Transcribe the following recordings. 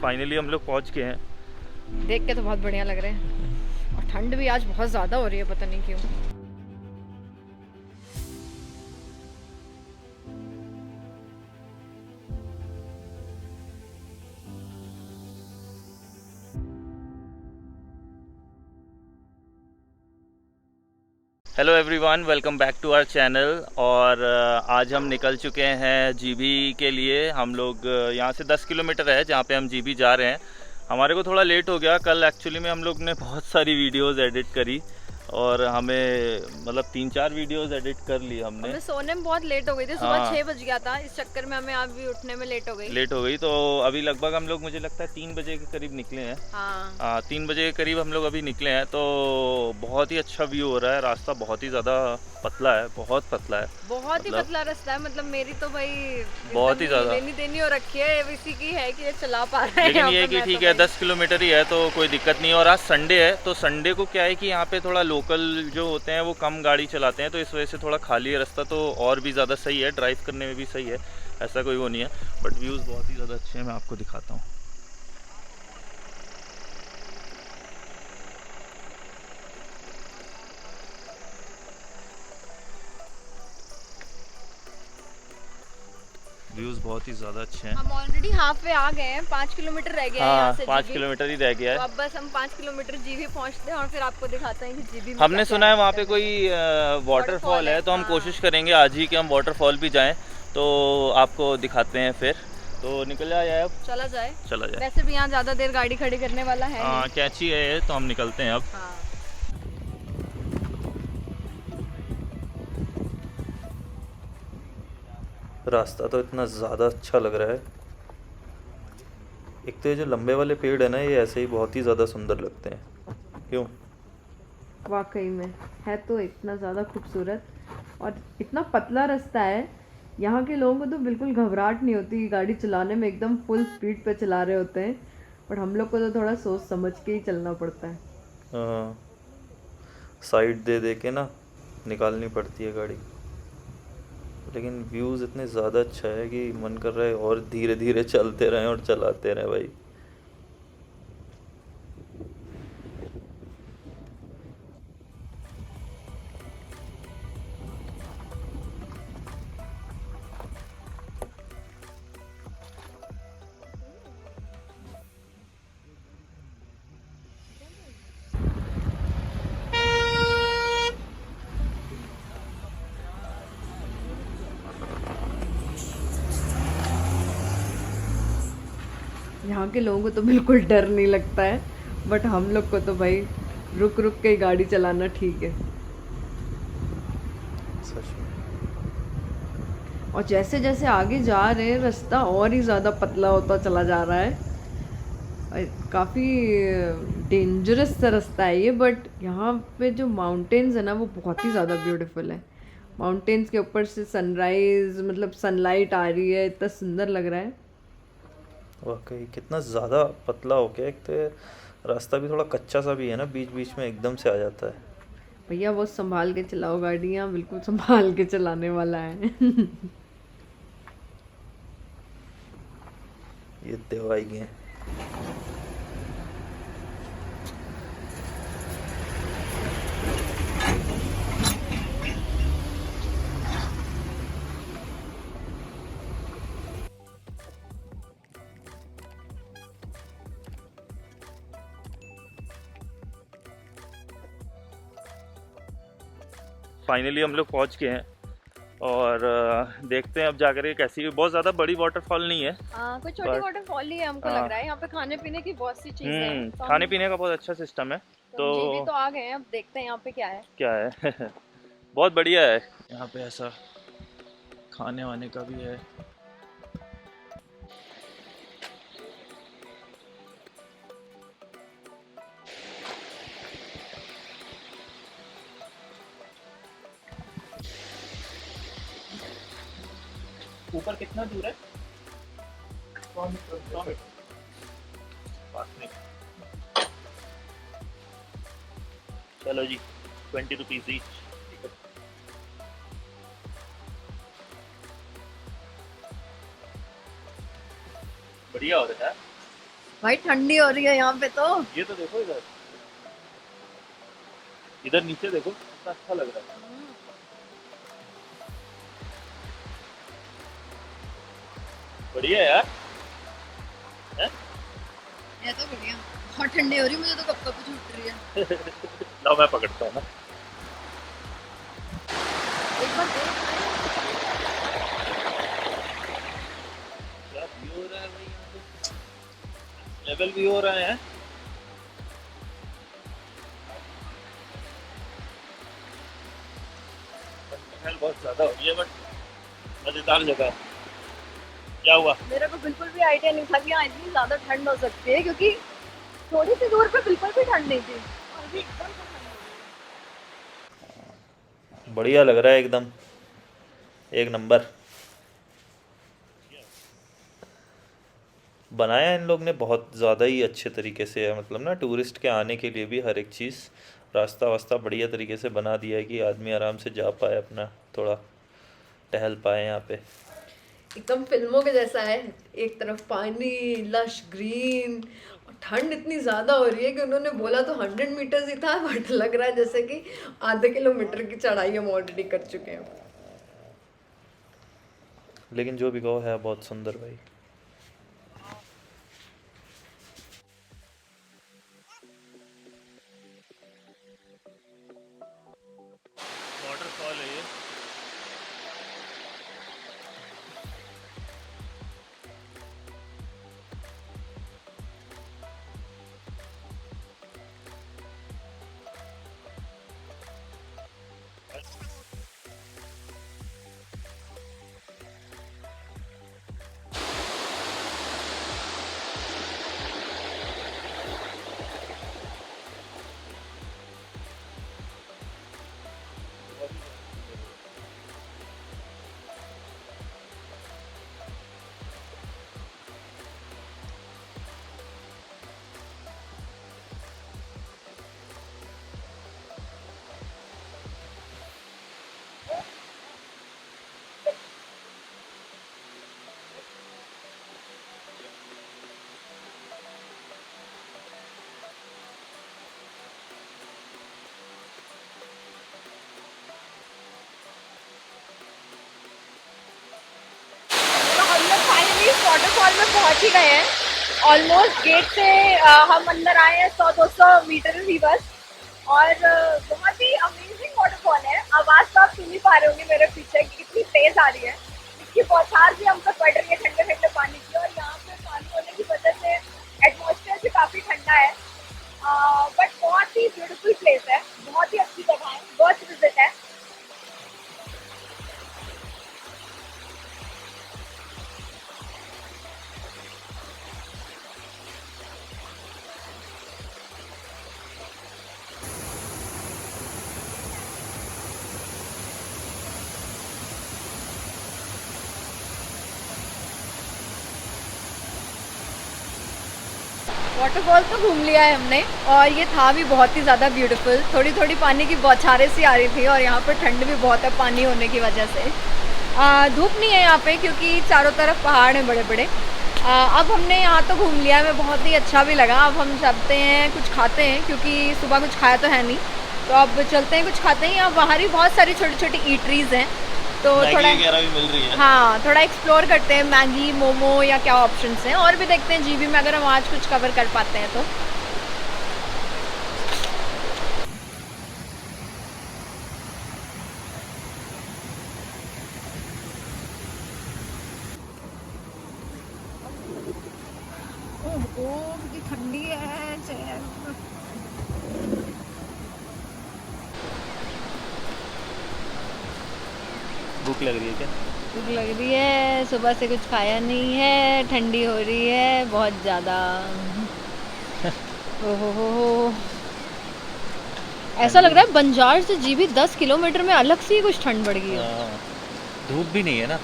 Finally हम लोग पहुंच गए हैं। देख के तो बहुत बढ़िया लग रहे हैं और ठंड भी आज बहुत ज़्यादा हो रही है, पता नहीं क्यों। Hello everyone, welcome back to our channel. और आज हम निकल चुके हैं जीबी के लिए। हम लोग यहाँ से 10 किलोमीटर है जहाँ पे हम जीबी जा रहे हैं। हमारे को थोड़ा लेट हो गया। कल एक्चुअली में हम लोग ने बहुत सारी वीडियोस एडिट करी और हमें मतलब 3-4 वीडियोस एडिट कर ली हमने। हमें सोने में बहुत लेट हो गई थी, सुबह 6 बज गया था। इस चक्कर में हमें आज भी उठने में लेट हो गई। तो अभी लगभग हम लोग, मुझे लगता है 3 बजे के करीब निकले हैं। हाँ 3 बजे के करीब हम लोग अभी निकले हैं। तो बहुत ही अच्छा व्यू हो रहा है। रास्ता बहुत ही ज़्यादा पतला है, बहुत पतला है, बहुत ही मतलब पतला रास्ता है। मतलब मेरी तो भाई बहुत ही एकदम ज़्यादा। लेनी देनी हो रखी है इसी की है कि ये चला पा रहा है लेकिन यहाँ ये है पे। कि मैं ठीक तो है, भाई 10 किलोमीटर ही है तो कोई दिक्कत नहीं है। और आज संडे है तो संडे को क्या है कि यहाँ पे थोड़ा लोकल जो होते हैं वो कम गाड़ी चलाते हैं, तो इस वजह से थोड़ा खाली है रास्ता, तो और भी ज़्यादा सही है, ड्राइव करने में भी सही है। ऐसा कोई वो नहीं है, बट व्यूज़ बहुत ही ज़्यादा अच्छे हैं। मैं आपको दिखाता हूँ। व्यूज़ बहुत ही ज़्यादा अच्छे हैं। हम ऑलरेडी हाफ वे आ गए हैं, 5 किलोमीटर रह गया है यहाँ हाँ, से 5 जीबी। किलोमीटर ही रह गया तो है। अब बस हम 5 किलोमीटर जीबी पहुँचते हैं और फिर आपको दिखाते हैं कि जीबी में हमने क्या-क्या सुना है वहाँ पे करने कोई को। वाटरफॉल है, तो हम हाँ। कोशिश करेंगे आज ही कि हम वाटरफॉल भी जाएं, तो आपको दिखाते हैं फिर। तो निकल जाए अब, चला जाए। चला जाए। वैसे भी यहाँ ज़्यादा देर गाड़ी खड़ी करने वाला है हाँ, नहीं। कैंची है ये, तो हम निकलते हैं अब। हाँ रास्ता तो इतना ज़्यादा अच्छा लग रहा है। एक तो ये जो लंबे वाले पेड़ है ना, ये ऐसे ही बहुत ही ज़्यादा सुंदर लगते हैं। क्यों? वाकई में है तो इतना ज़्यादा खूबसूरत और इतना पतला रास्ता है। यहाँ के लोगों को तो बिल्कुल घबराहट नहीं होती, गाड़ी चलाने में एकदम फुल स्पीड पे चला रहे होते हैं। बट हम लोग को तो थोड़ा सोच समझ के ही चलना पड़ता है। साइड दे दे के ना निकालनी पड़ती है गाड़ी। लेकिन व्यूज़ इतने ज़्यादा अच्छा है कि मन कर रहा है और धीरे धीरे चलते रहें और चलाते रहें भाई। यहाँ के लोगों को तो बिल्कुल डर नहीं लगता है, बट हम लोग को तो भाई रुक रुक के गाड़ी चलाना ठीक है। सच में। और जैसे जैसे आगे जा रहे हैं रास्ता और ही ज़्यादा पतला होता चला जा रहा है। काफ़ी डेंजरस सा रास्ता है ये, बट यहाँ पे जो माउंटेन्स है ना वो बहुत ही ज़्यादा ब्यूटीफुल है। माउंटेन्स के ऊपर से सनराइज, मतलब सनलाइट आ रही है, इतना सुंदर लग रहा है। वाकई कितना ज़्यादा पतला हो गया। एक तो ये रास्ता भी थोड़ा कच्चा सा भी है ना, बीच बीच में एकदम से आ जाता है। भैया बहुत संभाल के चलाओ गाड़ियाँ, बिल्कुल संभाल के चलाने वाला है। ये देवाई गए। फाइनली हम लोग पहुंच गए हैं और देखते हैं अब जाकर के कैसी। बहुत ज़्यादा बड़ी वाटरफॉल नहीं है। कोई छोटी वाटरफॉल ही है हमको लग रहा है। यहाँ पे खाने पीने की बहुत सी चीजें हैं, तो खाने पीने का बहुत अच्छा सिस्टम है। हम जीबी तो आ गए हैं। अब देखते हैं यहाँ पे क्या है। क्या है बहुत बढ़िया है यहाँ पे, ऐसा खाने वाने का भी है। ऊपर कितना दूर है? 100 मीटर पास में। चलो जी, 20 रुपीज ईच। बढ़िया हो रहा है। भाई ठंडी हो रही है यहाँ पे तो। ये तो देखो इधर, इधर नीचे देखो कितना अच्छा लग रहा है। बढ़िया यार। हैं? ये तो बढ़िया। बहुत ठंडी हो रही है, मुझे तो कब कब छूट रही है। लो मैं पकड़ता हूँ ना। एक बार देख। क्या व्यू हो रहा है भाई यहाँ पे, लेवल भी हो रहा है। ठंड बहुत ज्यादा हो रही है बट मजेदार जगह है। क्या हुआ? मेरे को बिल्कुल भी आइडिया नहीं था कि यहाँ इतनी ज्यादा ठंड हो सकती है, क्योंकि थोड़ी सी दूर पे बिल्कुल भी ठंड नहीं थी और अभी एकदम से ठंड हो बढ़िया लग रहा है एकदम, एक नंबर। बनाया इन लोग ने बहुत ज़्यादा ही अच्छे तरीके से है, मतलब ना टूरिस्ट के आने के लिए भी हर एक चीज़, रास्ता वास्ता बढ़िया तरीके से बना दिया है कि आदमी आराम से जा पाए, अपना थोड़ा टहल पाए यहाँ पे। एकदम फिल्मों के जैसा है। एक तरफ पानी, लश ग्रीन, और ठंड इतनी ज्यादा हो रही है कि उन्होंने बोला तो 100 मीटर ही था, बट लग रहा है जैसे कि आधे किलोमीटर की चढ़ाई हम ऑलरेडी कर चुके हैं। लेकिन जो भी कहो है बहुत सुंदर भाई। वाटरफॉल है ये। तो हम लोग फाइनली इस वाटरफॉल में पहुंच ही गए हैं। ऑलमोस्ट गेट से हम अंदर आए हैं 100-200 मीटर ही बस। और बहुत ही अमेजिंग वाटरफॉल है। आवाज तो आप सुन ही पा रहे होंगे मेरे पीछे कि कितनी तेज आ रही है। इसकी बौछार भी हम पे पड़ रही है ठंडे ठंडे पानी की, और यहाँ पे पानी होने की वजह से एटमॉस्फेयर भी काफी ठंडा है। बट बहुत ही ब्यूटीफुल प्लेस है, बहुत ही अच्छी जगह है, वर्थ विजिट है। वाटरफॉल तो घूम लिया है हमने, और ये था भी बहुत ही ज़्यादा ब्यूटीफुल। थोड़ी थोड़ी पानी की बौछारें सी आ रही थी, और यहाँ पर ठंड भी बहुत है पानी होने की वजह से। धूप नहीं है यहाँ पे क्योंकि चारों तरफ पहाड़ हैं बड़े बड़े। अब हमने यहाँ तो घूम लिया, हमें बहुत ही अच्छा भी लगा। अब हम चलते हैं कुछ खाते हैं, क्योंकि सुबह कुछ खाया तो है नहीं। तो अब चलते हैं कुछ खाते हैं। यहाँ बाहर ही बहुत सारी छोटी छोटी ईटरीज हैं, तो थोड़ा वगैरह भी मिल रही है। हाँ थोड़ा एक्सप्लोर करते हैं, मैगी मोमो या क्या ऑप्शंस हैं, और भी देखते हैं जीबी में अगर हम आज कुछ कवर कर पाते हैं तो। ओह कितनी ठंडी है चैन। भूख लग रही है क्या? भूख लग रही है, सुबह से कुछ खाया नहीं है, ठंडी हो रही है बहुत ज़्यादा। ओहो, ऐसा लग रहा है बंजार से जीबी 10 किलोमीटर में अलग से ही कुछ ठंड बढ़ गई है। हाँ, धूप भी नहीं है ना,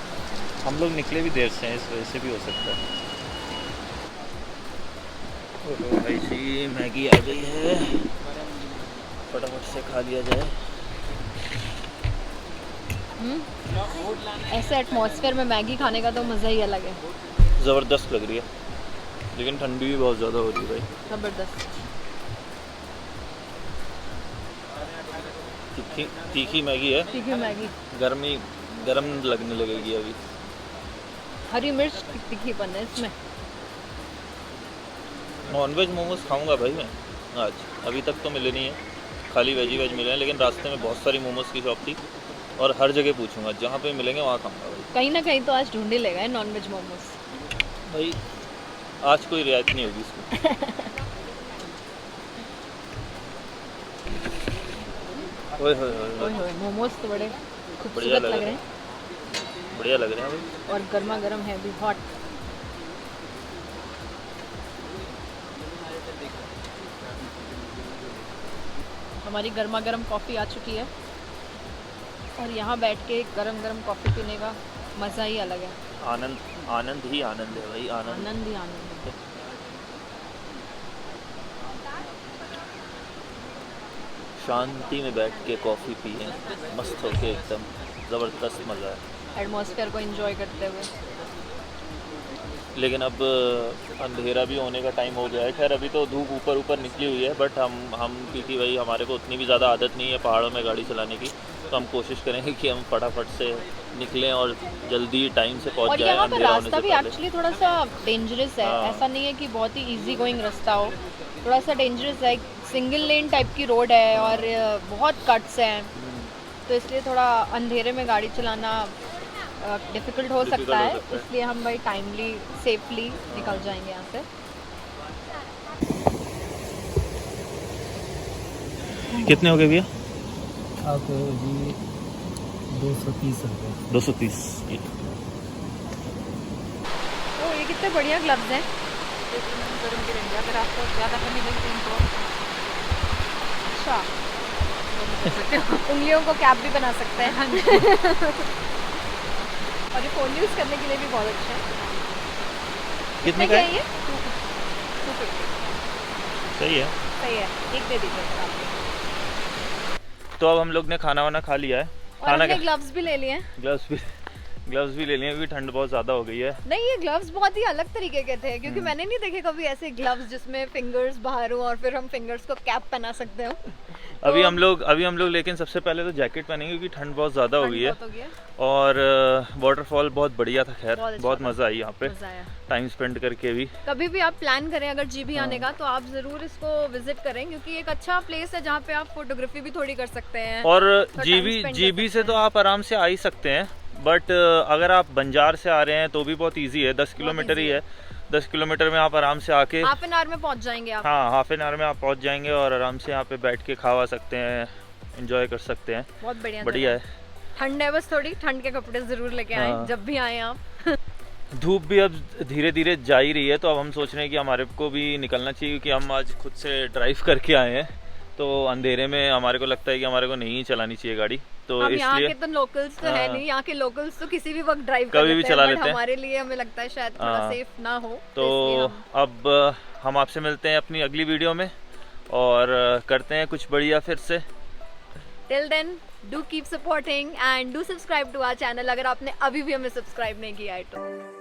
हम लोग निकले भी देर से हैं, इस वजह से भी हो सकता है। ओहो भाई जी, मैगी आ गई है, फटाफट से खा लिया जाए। ऐसे एटमॉस्फेयर में मैगी खाने का तो मज़ा ही अलग है। ज़बरदस्त लग रही है। लेकिन ठंडी भी बहुत ज़्यादा हो रही है भाई। जबरदस्त। तीखी मैगी है। तीखी मैगी, गरम लगने लगेगी अभी। हरी मिर्च की तीखीपन है इसमें। नॉनवेज मोमोज खाऊंगा भाई मैं आज। अभी तक तो मिले नहीं है, खाली वेज मिले हैं, लेकिन रास्ते में बहुत सारी मोमोज की शॉप थी और हर जगह पूछूंगा, जहाँ पे मिलेंगे वहाँ खाऊंगा भाई। कहीं ना कहीं तो आज ढूंढ ही लेगा नॉनवेज मोमोज भाई। आज कोई रियायत नहीं होगी इसको। ओए होए मोमोज तो बड़े बढ़िया खूबसूरत लग रहे हैं बढ़िया लग रहे हैं भाई। और गर्मा गर्म है भी, हॉट। हमारी गर्मा गर्म कॉफ़ी आ चुकी है और यहाँ बैठ के गरम गरम कॉफ़ी पीने का मज़ा ही अलग है। आनंद ही आनंद है भाई। आनंद ही आनंद है। शांति में बैठ के कॉफ़ी पिए, मस्त होके एकदम ज़बरदस्त मज़ा है। एटमॉस्फेयर को एंजॉय करते हुए। लेकिन अब अंधेरा भी होने का टाइम हो गया है। खैर अभी तो धूप ऊपर निकली हुई है, बट हम क्योंकि भाई हमारे को उतनी भी ज़्यादा आदत नहीं है पहाड़ों में गाड़ी चलाने की, तो हम कोशिश करेंगे कि हम फटाफट से निकलें और जल्दी टाइम से पहुंच जाएं। और यहाँ पर अंधेरा होने रास्ता से भी पहले। एक्चुअली थोड़ा सा डेंजरस है। हाँ। ऐसा नहीं है कि बहुत ही इजी गोइंग रास्ता हो, थोड़ा सा डेंजरस है। सिंगल लेन टाइप की रोड है और बहुत कट्स हैं, तो इसलिए थोड़ा अंधेरे में गाड़ी चलाना डिफ़िकल्ट हो सकता है। इसलिए हम भाई टाइमली सेफली निकल जाएंगे यहाँ से। कितने हो गए भैया? आपको जी 230 रुपये। 230। तो ये कितने बढ़िया ग्लव्स हैं। अगर आपको ज़्यादा कमी लगे तो अच्छा उंगलियों को कैप भी बना सकते हैं। और ये फ़ोन यूज़ करने के लिए भी बहुत अच्छा है। कितने का क्या है? ये 250। सही है। सही है, एक दे दीजिए आप। तो अब हम लोग ने खाना वाना खा लिया है। और खाना हमने ग्लव्स भी ले लिए हैं। ग्लव्स भी ले लिए, क्योंकि ठंड बहुत ज़्यादा हो गई है। नहीं, ये ग्लव्स बहुत ही अलग तरीके के थे, क्योंकि मैंने नहीं देखे कभी ऐसे ग्लव्स जिसमें फिंगर्स बाहर हो और फिर हम फिंगर्स को कैप पहना सकते हो। अभी हम लोग लेकिन सबसे पहले तो जैकेट पहनेंगे, क्योंकि ठंड बहुत ज़्यादा हो गई है। और वाटरफॉल बहुत बढ़िया था। खैर बहुत मज़ा आई यहाँ पे टाइम स्पेंड करके भी। कभी भी आप प्लान करें अगर जीबी आने का, तो आप ज़रूर इसको विजिट करें, क्योंकि एक अच्छा प्लेस है जहाँ पे आप फोटोग्राफी भी थोड़ी कर सकते हैं। और time जीबी से तो आप आराम से आ ही सकते हैं, बट अगर आप बंजार से आ रहे हैं तो भी बहुत ईजी है। 10 किलोमीटर ही है। 10 किलोमीटर में आप आराम से आके हाफ एन आवर में पहुँच जाएंगे आप। हाँ, हाफ एन आवर में आप पहुँच जाएंगे और आराम से यहाँ पे बैठ के खावा सकते हैं, एंजॉय कर सकते हैं। बहुत बढ़िया है। ठंड है, बस थोड़ी ठंड के कपड़े ज़रूर लेके आए जब भी आए आप। धूप भी अब धीरे धीरे जा ही रही है, तो अब हम सोच रहे हैं कि हमारे को भी निकलना चाहिए, क्योंकि हम आज खुद से ड्राइव करके आए हैं। तो अंधेरे में हमारे को लगता है कि हमारे को नहीं चलानी चाहिए गाड़ी, तो हम यहाँ इसलिए के तो लोकल्स तो है नहीं। यहाँ के लोकल्स तो किसी भी वक्त ड्राइव कभी भी चला लेते हैं। हमारे लिए हमें लगता है शायद थोड़ा सेफ ना हो। तो अब हम आपसे मिलते हैं अपनी अगली वीडियो में और करते हैं कुछ बढ़िया फिर से। Till then do keep supporting and do subscribe to our channel, अगर आपने अभी भी हमें सब्सक्राइब नहीं किया है तो।